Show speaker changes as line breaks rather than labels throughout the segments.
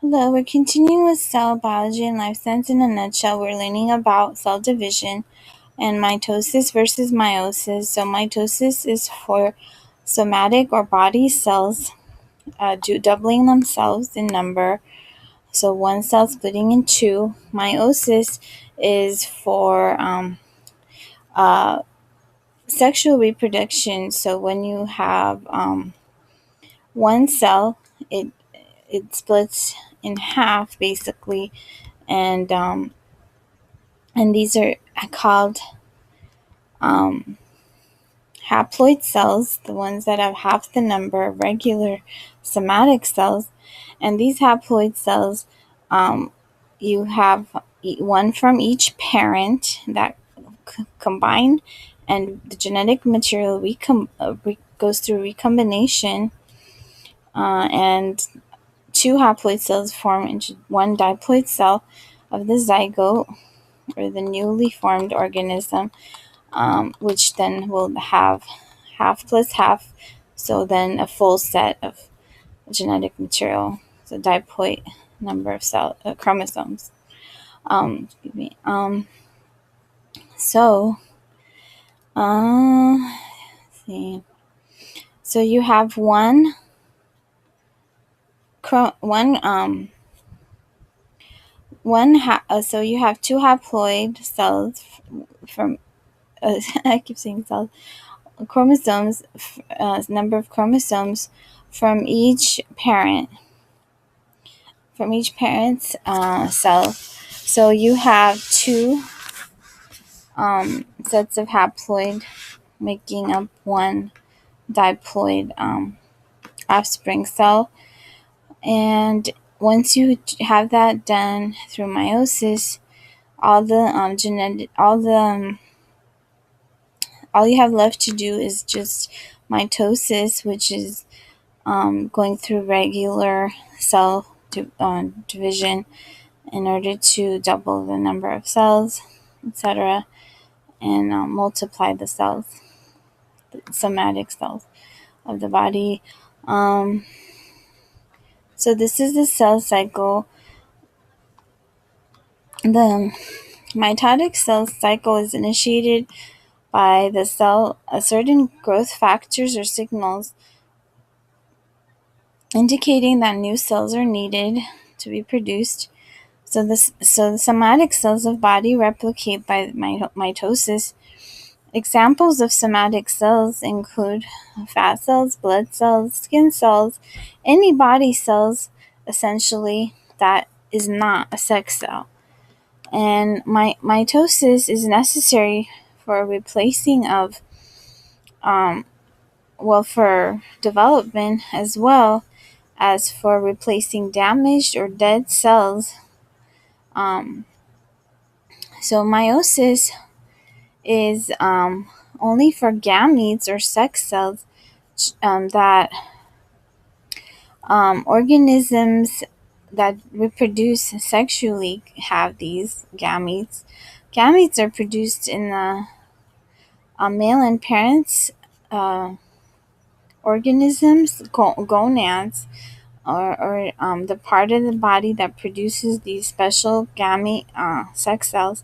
Hello, we're continuing with cell biology and life science in a nutshell. We're learning about cell division and mitosis versus meiosis. So mitosis is for somatic or body cells doubling themselves in number. So one cell splitting in two. Meiosis is for sexual reproduction. So when you have one cell, it splits in half basically, and these are called haploid cells, the ones that have half the number of regular somatic cells. And these haploid cells, you have one from each parent that combine, and the genetic material goes through recombination, and two haploid cells form into one diploid cell of the zygote, or the newly formed organism, which then will have half plus half, so then a full set of genetic material, so diploid number of chromosomes. Excuse me. So, let's see. So you have one so you have two haploid cells from I keep saying cells, chromosomes, number of chromosomes from each parent's cell. So you have two sets of haploid making up one diploid offspring cell. And once you have that done through meiosis, all you have left to do is just mitosis, which is going through regular cell division in order to double the number of cells, etc., and multiply the cells, the somatic cells of the body. So this is the cell cycle. The mitotic cell cycle is initiated by the cell. Certain growth factors or signals indicating that new cells are needed to be produced. So the somatic cells of body replicate by mitosis. Examples of somatic cells include fat cells, blood cells, skin cells, any body cells, essentially, that is not a sex cell. And mitosis is necessary for replacing of, for development, as well as for replacing damaged or dead cells. So meiosis is only for gametes or sex cells, that organisms that reproduce sexually have these gametes. Gametes are produced in the male and parents organisms, gonads, or the part of the body that produces these special gamete sex cells.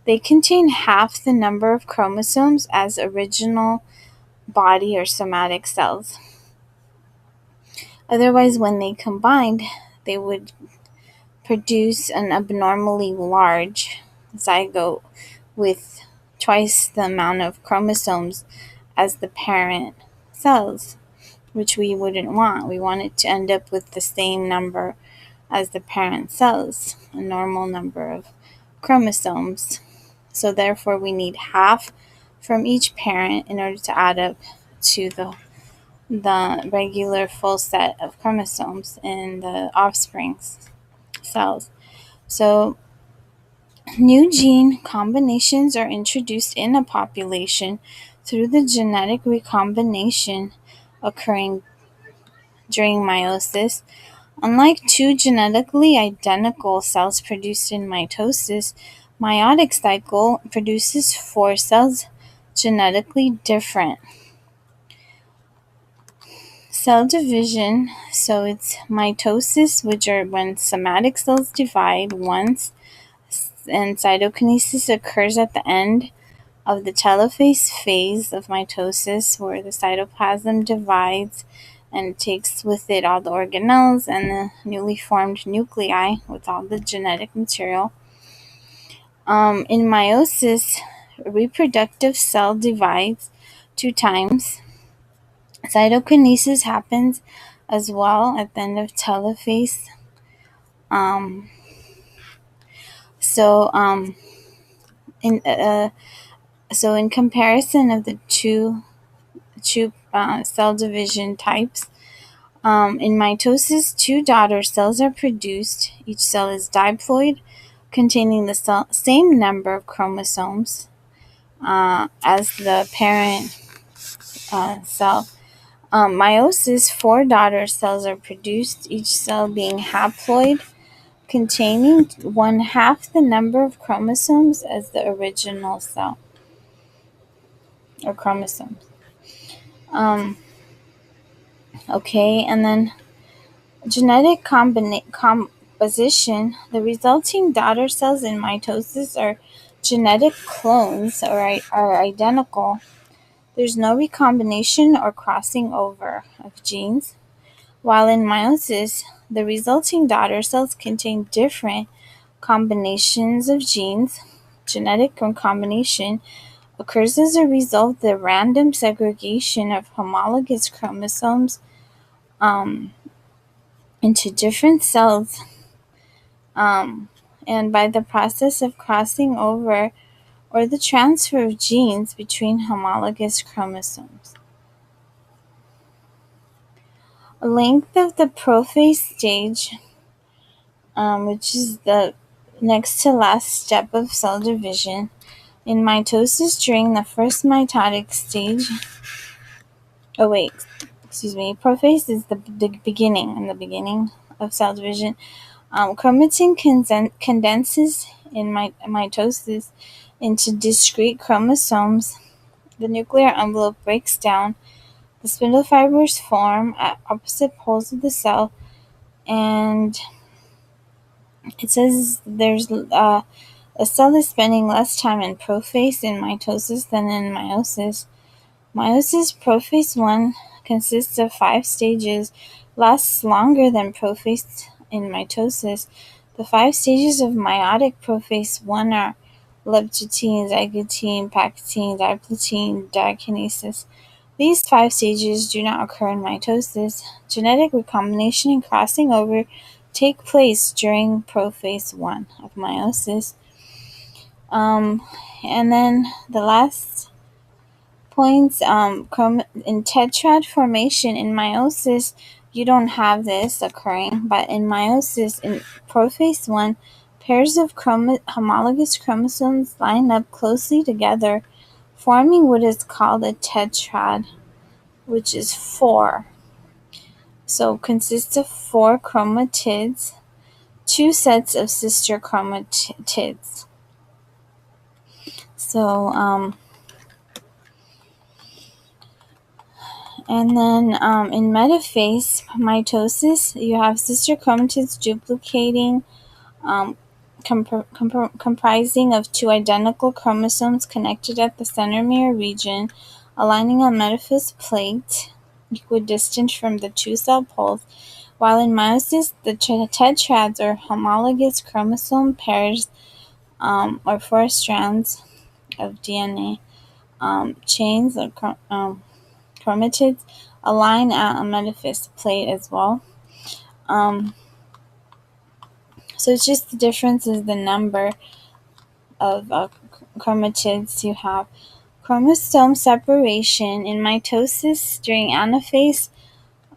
They contain half the number of chromosomes as original body or somatic cells. Otherwise, when they combined, they would produce an abnormally large zygote with twice the amount of chromosomes as the parent cells, which we wouldn't want. We want it to end up with the same number as the parent cells, a normal number of chromosomes. So therefore, we need half from each parent in order to add up to the regular full set of chromosomes in the offspring's cells. So new gene combinations are introduced in a population through the genetic recombination occurring during meiosis. Unlike two genetically identical cells produced in mitosis, meiotic cycle produces four cells genetically different cell division. So it's mitosis, which are when somatic cells divide once, and cytokinesis occurs at the end of the telophase phase of mitosis, where the cytoplasm divides and takes with it all the organelles and the newly formed nuclei with all the genetic material. In meiosis, a reproductive cell divides 2 times. Cytokinesis happens as well at the end of telophase. So in comparison of the two cell division types, in mitosis, 2 daughter cells are produced. Each cell is diploid, containing the same number of chromosomes as the parent cell. Meiosis, 4 daughter cells are produced, each cell being haploid, containing 1/2 the number of chromosomes as the original cell or chromosomes. Okay, and then genetic composition. The resulting daughter cells in mitosis are genetic clones or are identical. There's no recombination or crossing over of genes. While in meiosis, the resulting daughter cells contain different combinations of genes. Genetic recombination occurs as a result of the random segregation of homologous chromosomes into different cells, and by the process of crossing over or the transfer of genes between homologous chromosomes. Length of the prophase stage, which is the next to last step of cell division. In mitosis, during the first mitotic stage, prophase is the beginning of cell division. Chromatin condenses in mitosis into discrete chromosomes. The nuclear envelope breaks down. The spindle fibers form at opposite poles of the cell, and it says there's a cell is spending less time in prophase in mitosis than in meiosis. Meiosis prophase 1 consists of 5 stages, lasts longer than prophase in mitosis. The 5 stages of meiotic prophase 1 are leptotene, zygotene, pactine, diplotene, dikinesis. These 5 stages do not occur in mitosis. Genetic recombination and crossing over take place during prophase 1 of meiosis. And then the last points, in tetrad formation in meiosis, you don't have this occurring, but in meiosis, in prophase 1, pairs of homologous chromosomes line up closely together, forming what is called a tetrad, which is 4. So consists of 4 chromatids, 2 sets of sister chromatids. So, and then in metaphase, mitosis, you have sister chromatids duplicating, comprising of 2 identical chromosomes connected at the centromere region, aligning a metaphase plate equidistant from the 2 cell poles, while in meiosis, the tetrads or homologous chromosome pairs, or 4 strands of DNA, chains of chromatids align at a metaphase plate as well. So it's just the difference is the number of chromatids you have. Chromosome separation in mitosis during anaphase,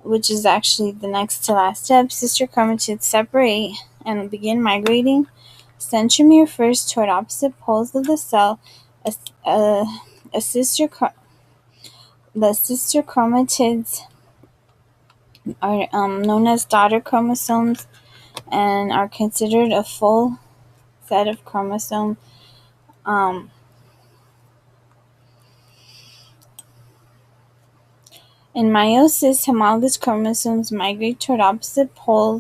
which is actually the next to last step, sister chromatids separate and begin migrating centromere first toward opposite poles of the cell. The sister chromatids are known as daughter chromosomes and are considered a full set of chromosomes. In meiosis, homologous chromosomes migrate toward opposite poles